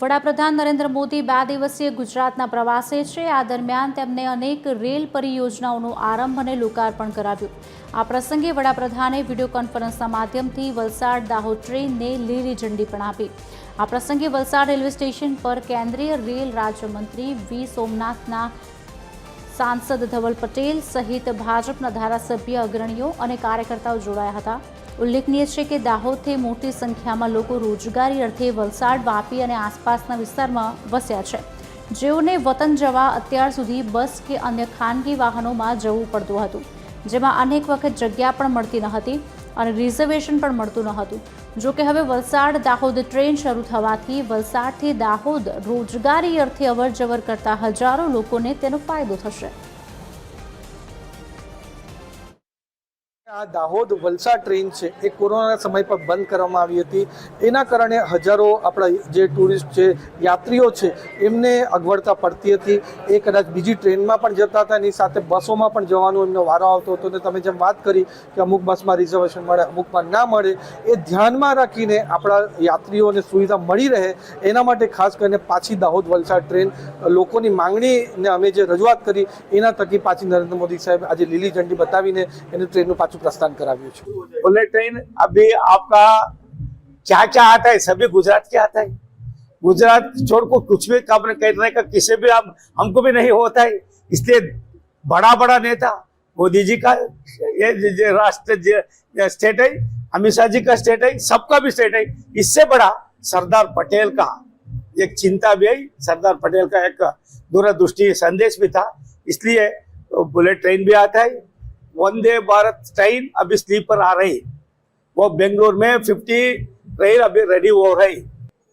વડાપ્રધાન નરેન્દ્ર મોદી 2 દિવસીય ગુજરાતના પ્રવાસે છે। આ દરમિયાન તેમને અનેક રેલ પરિયોજનાઓનો આરંભ અને લોકાર્પણ કરાવ્યું। આ પ્રસંગે વડાપ્રધાને વિડીયો કોન્ફરન્સના માધ્યમથી વલસાડ દાહોદ ટ્રેનને લીલી ઝંડી પણ આપી। આ પ્રસંગે વલસાડ રેલવે સ્ટેશન પર કેન્દ્રીય રેલ રાજ્યમંત્રી વી સોમનાથના सांसद धवल पटेल सहित भाजपा धारासभ्य अग्रणीओ और कार्यकर्ताओं जोड़ाया था। उल्लेखनीय है कि दाहोद थी मोटी संख्या में लोग रोजगारी अर्थे वलसाड वापी और आसपासना विस्तार में वस्या है, जेओने वतन जवा अत्यार सुधी बस के अन्य खानगी वाहनों में जवुं पड़तुं हतुं, जेमां अनेक वखत जग्या पण मळती न हती और रिजर्वेशन पण मळतुं न हतुं। जो कि हवे वलसाड दाहोद ट्रेन शुरू थवाथी वलसाडथी दाहोद रोजगारी अर्थे अवर जवर करता हजारों लोकोने तेनो फायदो थशे। आ दाहोद वलसाड ट्रेन है ये कोरोना समय पर बंद करवामां आवी हती। एना कारणे हजारों अपना जे टूरिस्ट है यात्रीओ है एमने अगवड़ता पड़ती हती। ए कदाच बीजी ट्रेन में पण जता हता, एनी साथे बसों में पण जवानो एमनो वारो आवतो हतो। ने तमे जेम बात करी कि अमुक बस में रिजर्वेशन मळे अमुक में ना मळे, ए ध्यान में राखीने आपणा यात्रीओने सुविधा मळी रहे एना माटे खास करीने पाछी दाहोद वलसाड ट्रेन लोकोनी मांगणीने अमे जे रजूआत करी एना थकी पाछी नरेंद्र मोदी साहेब आज लीली झंडी बतावीने एने ट्रेननुं पाछुं प्रस्थान कराव्યું છે। बुलेट ट्रेन अभी आपका क्या क्या आता है, सभी गुजरात के आता है। गुजरात छोड़ को कुछ भी काम करने का किसी भी हमको भी नहीं होता है। इसलिए बड़ा बड़ा नेता मोदी जी का ये राष्ट्र स्टेट है, अमित शाह जी का स्टेट है, सबका भी स्टेट है। इससे बड़ा सरदार पटेल का एक चिंता भी है, सरदार पटेल का एक दूरदृष्टि संदेश भी था। इसलिए बुलेट ट्रेन भी आता है। वंदे भारत ट्रेन अभी स्लीपर आ रही, वो बेंगलोर में 50 ट्रेन अभी रेडी हो रही।